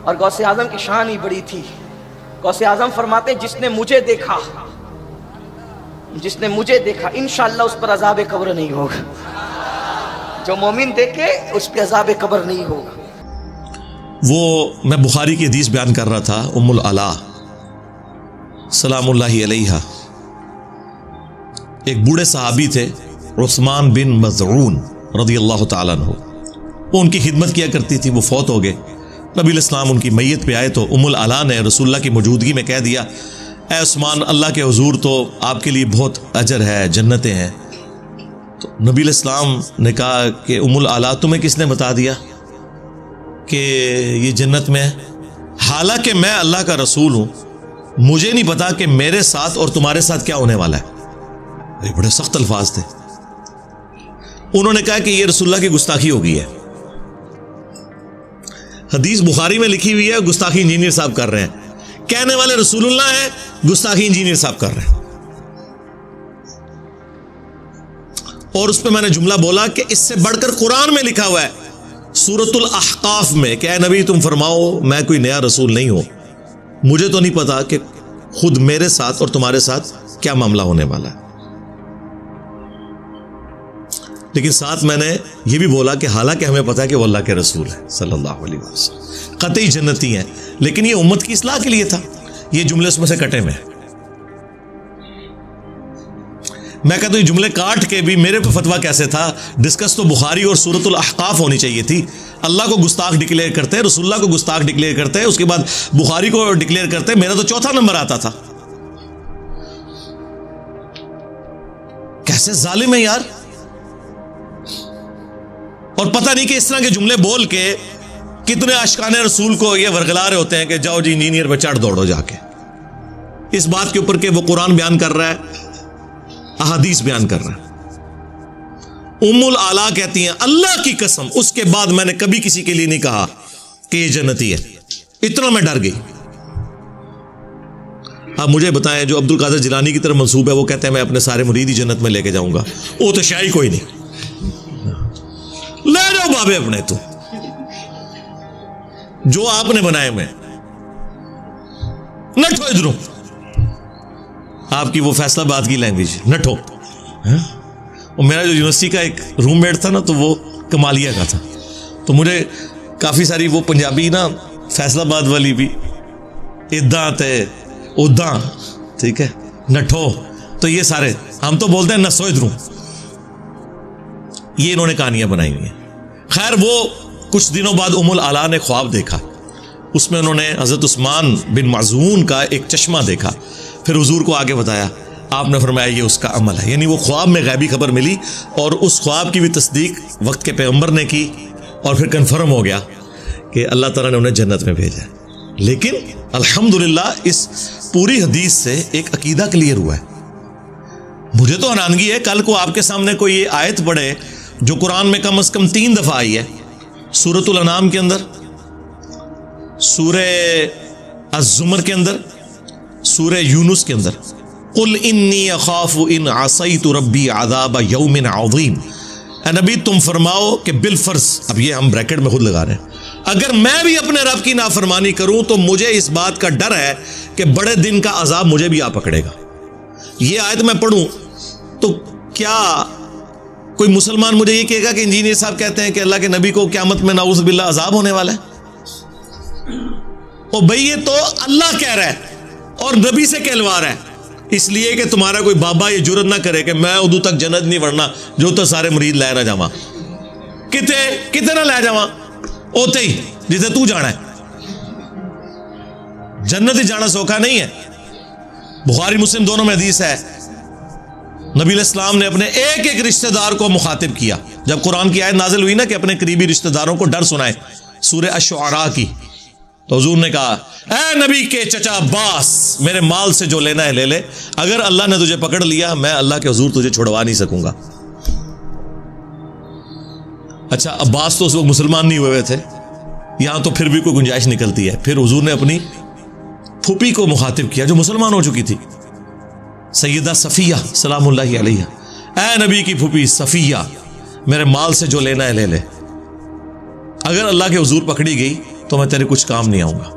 اور غوث اعظم کی شان ہی بڑی تھی. غوث اعظم فرماتے جس نے مجھے دیکھا انشاءاللہ اس پر عذاب قبر نہیں ہوگا. جو مومن دیکھے اس پہ عذاب قبر نہیں ہوگا. وہ میں بخاری کی حدیث بیان کر رہا تھا. ام العلا سلام اللہ علیہا ایک بوڑھے صحابی تھے عثمان بن مظعون رضی اللہ تعالیٰ عنہ. وہ ان کی خدمت کیا کرتی تھی. وہ فوت ہو گئے. نبی علیہ السلام ان کی میت پہ آئے تو ام العلا نے رسول اللہ کی موجودگی میں کہہ دیا اے عثمان اللہ کے حضور تو آپ کے لیے بہت اجر ہے جنتیں ہیں. تو نبی علیہ السلام نے کہا کہ ام العلا تمہیں کس نے بتا دیا کہ یہ جنت میں ہے؟ حالانکہ میں اللہ کا رسول ہوں مجھے نہیں پتا کہ میرے ساتھ اور تمہارے ساتھ کیا ہونے والا ہے. یہ بڑے سخت الفاظ تھے. انہوں نے کہا کہ یہ رسول اللہ کی گستاخی ہو گئی ہے. حدیث بخاری میں لکھی ہوئی ہے گستاخی انجینئر صاحب کر رہے ہیں. کہنے والے رسول اللہ ہیں گستاخی انجینئر صاحب کر رہے ہیں. اور اس پہ میں نے جملہ بولا کہ اس سے بڑھ کر قرآن میں لکھا ہوا ہے سورۃ الاحقاف میں کہ اے نبی تم فرماؤ میں کوئی نیا رسول نہیں ہوں مجھے تو نہیں پتا کہ خود میرے ساتھ اور تمہارے ساتھ کیا معاملہ ہونے والا ہے. لیکن ساتھ میں نے یہ بھی بولا کہ حالانکہ ہمیں پتا ہے کہ وہ اللہ کے رسول ہے صلی اللہ علیہ وسلم قطعی جنتی ہیں لیکن یہ امت کی اصلاح کے لیے تھا. یہ جملے اس میں سے کٹے میں میں کہتا ہوں یہ جملے کاٹ کے بھی میرے پہ فتویٰ کیسے تھا. ڈسکس تو بخاری اور سورۃ الاحقاف ہونی چاہیے تھی. اللہ کو گستاخ ڈکلیئر کرتے رسول اللہ کو گستاخ ڈکلیئر کرتے اس کے بعد بخاری کو ڈکلیئر کرتے. میرا تو چوتھا نمبر آتا تھا. کیسے ظالم ہے یار. اور پتہ نہیں کہ اس طرح کے جملے بول کے کتنے عاشقان رسول کو یہ ورگلا رہے ہوتے ہیں کہ جاؤ جی انجینئر پہ چڑھ دوڑو جا کے اس بات کے اوپر کہ وہ قرآن بیان کر رہا ہے احادیث بیان کر رہا ہے. ام العلا کہتی ہیں اللہ کی قسم اس کے بعد میں نے کبھی کسی کے لیے نہیں کہا کہ یہ جنتی ہے. اتنا میں ڈر گئی. آپ مجھے بتائیں جو عبد القادر جیلانی کی طرف منسوب ہے وہ کہتے ہیں میں اپنے سارے مرید ہی جنت میں لے کے جاؤں گا. وہ تو شاہی کوئی نہیں. لے جاؤ بابے اپنے تو جو آپ نے بنائے میں نٹھو ادھروں. آپ کی وہ فیصلہ آباد کی لینگویج نٹھو. اور میرا جو یونیورسٹی کا ایک روم میٹ تھا نا تو وہ کمالیہ کا تھا تو مجھے کافی ساری وہ پنجابی نا فیصلہ آباد والی بھی اداں تے اداں ٹھیک ہے نٹھو تو یہ سارے ہم تو بولتے ہیں نسو ادھروں. یہ انہوں نے کہانیاں بنائی ہوئی ہیں. خیر وہ کچھ دنوں بعد ام العلا نے خواب دیکھا. اس میں انہوں نے حضرت عثمان بن مظعون کا ایک چشمہ دیکھا. پھر حضور کو آگے بتایا. آپ نے فرمایا یہ اس کا عمل ہے. یعنی وہ خواب میں غیبی خبر ملی اور اس خواب کی بھی تصدیق وقت کے پیغمبر نے کی اور پھر کنفرم ہو گیا کہ اللہ تعالیٰ نے انہیں جنت میں بھیجا. لیکن الحمدللہ اس پوری حدیث سے ایک عقیدہ کلیئر ہوا ہے. مجھے تو حیرانگی ہے کل کو آپ کے سامنے کوئی یہ آیت پڑھے جو قرآن میں کم از کم 3 دفعہ آئی ہے. سورۃ الانعام کے اندر, سورہ الزمر کے اندر, سورہ یونس کے اندر. قل انی اخاف ان عصیت ربی عذاب یوم عظیم. اے نبی تم فرماؤ کہ بالفرض, اب یہ ہم بریکٹ میں خود لگا رہے ہیں, اگر میں بھی اپنے رب کی نافرمانی کروں تو مجھے اس بات کا ڈر ہے کہ بڑے دن کا عذاب مجھے بھی آ پکڑے گا. یہ آیت میں پڑھوں تو کیا کوئی مسلمان مجھے یہ کہے گا کہ انجینئر صاحب کہتے ہیں کہ اللہ کے نبی کو قیامت میں نعوذ باللہ عذاب ہونے والا ہے؟ او بھئی یہ تو اللہ کہہ رہا ہے اور نبی سے کہلوا رہا ہے. اس لیے کہ تمہارا کوئی بابا یہ جرت نہ کرے کہ میں ادو تک جنت نہیں ورنا جو تو سارے مرید لے نہ جاواں. کتے نہ لے جاواں اوتے ہی جسے تو جانا ہے. جنت ہی جانا سوکھا نہیں ہے. بخاری مسلم دونوں میں حدیث ہے نبی علیہ السلام نے اپنے ایک ایک رشتہ دار کو مخاطب کیا. جب قرآن کی آیت نازل ہوئی نا کہ اپنے قریبی رشتہ داروں کو ڈر سنائے سورہ الشعراء کی, تو حضور نے کہا اے نبی کے چچا عباس میرے مال سے جو لینا ہے لے لے, اگر اللہ نے تجھے پکڑ لیا میں اللہ کے حضور تجھے چھڑوا نہیں سکوں گا. اچھا عباس تو اس وقت مسلمان نہیں ہوئے تھے, یہاں تو پھر بھی کوئی گنجائش نکلتی ہے. پھر حضور نے اپنی پھوپھی کو مخاطب کیا جو مسلمان ہو چکی تھی, سیدہ صفیہ سلام اللہ علیہ. اے نبی کی پھوپھی صفیہ میرے مال سے جو لینا ہے لے لے, اگر اللہ کے حضور پکڑی گئی تو میں تیرے کچھ کام نہیں آؤں گا.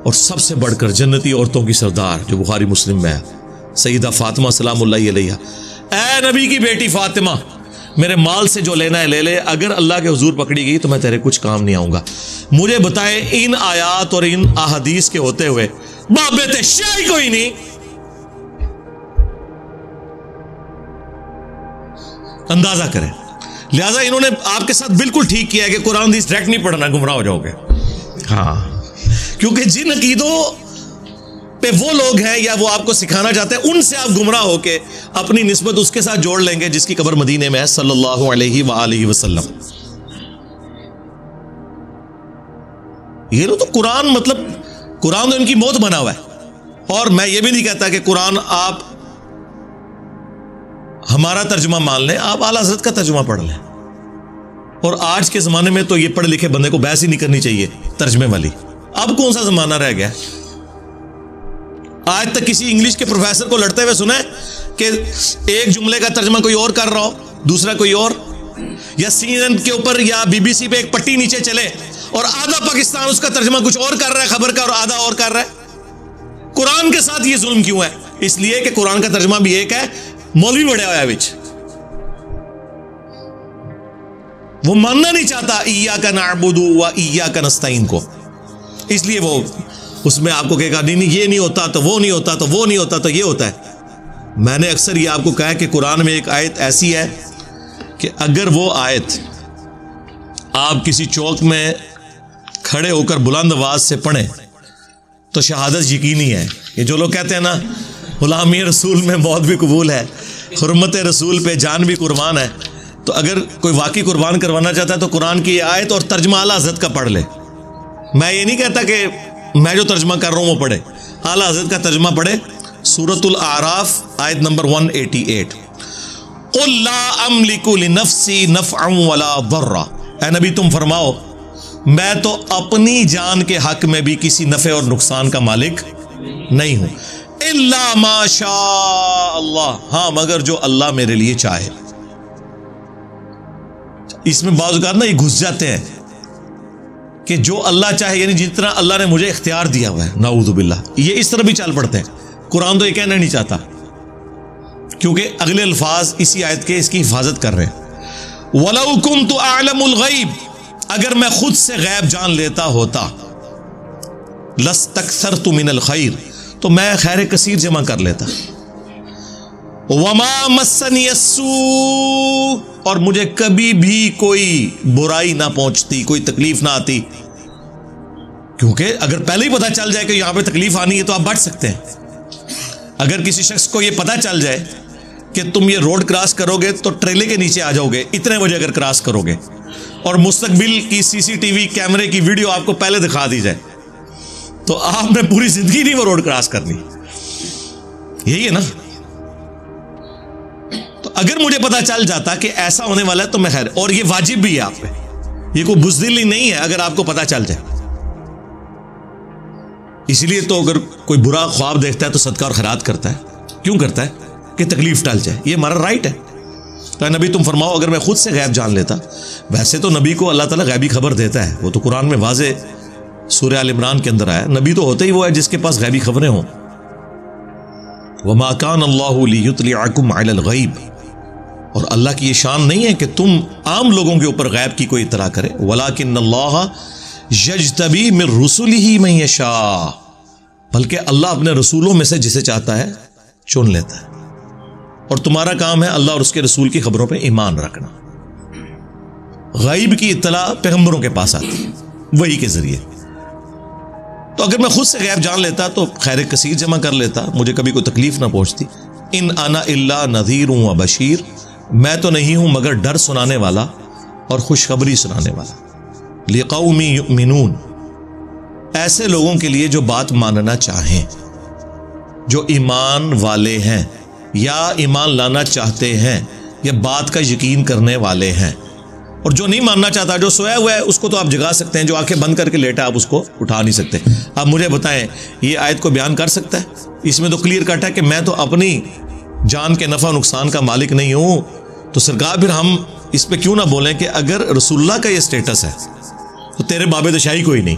اور سب سے بڑھ کر جنتی عورتوں کی سردار جو بخاری مسلم میں ہے, سیدہ فاطمہ سلام اللہ علیہ, اے نبی کی بیٹی فاطمہ, میرے مال سے جو لینا ہے لے لے, اگر اللہ کے حضور پکڑی گئی تو میں تیرے کچھ کام نہیں آؤں گا. مجھے بتائے ان آیات اور ان احادیث کے ہوتے ہوئے باپ بیٹے شے کوئی نہیں. اندازہ کریں. لہذا انہوں نے آپ کے ساتھ بالکل ٹھیک کیا ہے کہ قرآن حدیث ڈائریکٹ نہیں پڑھنا, گمراہ ہو جاؤ گے. ہاں, کیونکہ جن عقیدوں پہ وہ لوگ ہیں یا وہ آپ کو سکھانا چاہتے ہیں, ان سے آپ گمراہ ہو کے اپنی نسبت اس کے ساتھ جوڑ لیں گے جس کی قبر مدینے میں ہے صلی اللہ علیہ وآلہ وسلم. یہ لو تو قرآن, مطلب قرآن تو ان کی موت بنا ہوا ہے. اور میں یہ بھی نہیں کہتا کہ قرآن آپ ہمارا ترجمہ مان لیں, آپ اعلیٰ حضرت کا ترجمہ پڑھ لیں. اور آج کے زمانے میں تو یہ پڑھے لکھے بندے کو بحث ہی نہیں کرنی چاہیے ترجمے والی. اب کون سا زمانہ رہ گیا؟ آج تک کسی انگلش کے پروفیسر کو لڑتے ہوئے سنا ہے کہ ایک جملے کا ترجمہ کوئی اور کر رہا ہو, دوسرا کوئی اور, یا CNN کے اوپر یا BBC پہ ایک پٹی نیچے چلے اور آدھا پاکستان اس کا ترجمہ کچھ اور کر رہا ہے خبر کا, اور آدھا اور کر رہا ہے؟ قرآن کے ساتھ یہ ظلم کیوں ہے؟ اس لیے کہ قرآن کا ترجمہ بھی ایک ہے, مولوی بڑھیا ہوا ہے وچ, وہ ماننا نہیں چاہتا ایاک نعبد و ایاک نستعین کو. اس لیے وہ اس میں آپ کو کہے گا نہیں نہیں یہ نہیں ہوتا تو وہ نہیں ہوتا تو وہ نہیں ہوتا تو یہ ہوتا ہے. میں نے اکثر یہ آپ کو کہا ہے کہ قرآن میں ایک آیت ایسی ہے کہ اگر وہ آیت آپ کسی چوک میں کھڑے ہو کر بلند آواز سے پڑھیں تو شہادت یقینی ہے. یہ جو لوگ کہتے ہیں نا غلامی رسول میں موت بھی قبول ہے, حرمت رسول پہ جان بھی قربان ہے, تو اگر کوئی واقعی قربان کروانا چاہتا ہے تو قرآن کی یہ آیت اور ترجمہ اعلیٰ حضرت کا پڑھ لے. میں یہ نہیں کہتا کہ میں جو ترجمہ کر رہا ہوں وہ پڑھے, اعلیٰ حضرت کا ترجمہ پڑھے. سورۃ الاعراف آیت نمبر 188, قل لا املک لنفسی نفعا ولا ضرا, اے نبی تم فرماؤ میں تو اپنی جان کے حق میں بھی کسی نفع اور نقصان کا مالک نہیں ہوں, الا ما شاء اللہ, ہاں مگر جو اللہ میرے لیے چاہے. اس میں بعض اوقات نا یہ گھس جاتے ہیں کہ جو اللہ چاہے, یعنی جتنا اللہ نے مجھے اختیار دیا ہوا ہے, نعوذ باللہ, یہ اس طرح بھی چال پڑتے ہیں. قرآن تو یہ کہنا نہیں چاہتا, کیونکہ اگلے الفاظ اسی آیت کے اس کی حفاظت کر رہے ہیں. وَلَوْ كُنْتُ أَعْلَمُ الْغَيْبِ, اگر میں خود سے غیب جان لیتا ہوتا, لَاسْتَكْثَرْتُ مِنَ الْخَيْرِ, تو میں خیر کثیر جمع کر لیتا. وَمَا مَسَّنِيَ السُّوءُ, اور مجھے کبھی بھی کوئی برائی نہ پہنچتی, کوئی تکلیف نہ آتی. کیونکہ اگر پہلے ہی پتہ چل جائے کہ یہاں پہ تکلیف آنی ہے تو آپ بچ سکتے ہیں. اگر کسی شخص کو یہ پتہ چل جائے کہ تم یہ روڈ کراس کرو گے تو ٹریلے کے نیچے آ جاؤ گے اتنے بجے اگر کراس کرو گے, اور مستقبل کی CCTV کیمرے کی ویڈیو آپ کو پہلے دکھا دی جائے, تو آپ نے پوری زندگی نہیں وہ روڈ کراس کرنی. یہی ہے نا. تو اگر مجھے پتا چل جاتا کہ ایسا ہونے والا ہے تو میں خیر, اور یہ واجب بھی ہے آپ پہ, یہ کوئی بزدلی نہیں ہے اگر آپ کو پتا چل جائے. اس لیے تو اگر کوئی برا خواب دیکھتا ہے تو صدقہ اور خیرات کرتا ہے. کیوں کرتا ہے؟ کہ تکلیف ٹل جائے, یہ ہمارا رائٹ ہے. تو نبی تم فرماؤ اگر میں خود سے غیب جان لیتا, ویسے تو نبی کو اللہ تعالیٰ غیبی خبر دیتا ہے, وہ تو قرآن میں واضح سورہ آل عمران کے اندر آیا, نبی تو ہوتا ہی وہ ہے جس کے پاس غیبی خبریں ہوں. وما کان اللہ لیطلعکم علی الغیب, اور اللہ کی یہ شان نہیں ہے کہ تم عام لوگوں کے اوپر غیب کی کوئی اطلاع کرے. ولکن اللہ یجتبی من رسلہ من یشاء, بلکہ اللہ اپنے رسولوں میں سے جسے چاہتا ہے چن لیتا ہے. اور تمہارا کام ہے اللہ اور اس کے رسول کی خبروں پہ ایمان رکھنا. غیب کی اطلاع پیغمبروں کے پاس آتی ہے وحی کے ذریعے. تو اگر میں خود سے غیب جان لیتا تو خیر کثیر جمع کر لیتا, مجھے کبھی کوئی تکلیف نہ پہنچتی. ان انا الا نذیر و بشیر, میں تو نہیں ہوں مگر ڈر سنانے والا اور خوشخبری سنانے والا. لقوم یؤمنون, ایسے لوگوں کے لیے جو بات ماننا چاہیں, جو ایمان والے ہیں یا ایمان لانا چاہتے ہیں یا بات کا یقین کرنے والے ہیں. اور جو نہیں ماننا چاہتا, جو سویا ہوا ہے, اس کو تو آپ جگا سکتے ہیں, جو آنکھیں بند کر کے لیٹا آپ اس کو اٹھا نہیں سکتے. آپ مجھے بتائیں یہ آیت کو بیان کر سکتا ہے؟ اس میں تو کلیئر کٹ ہے کہ میں تو اپنی جان کے نفع نقصان کا مالک نہیں ہوں. تو سرکار پھر ہم اس پہ کیوں نہ بولیں کہ اگر رسول اللہ کا یہ سٹیٹس ہے تو تیرے باب دشاہی کوئی نہیں.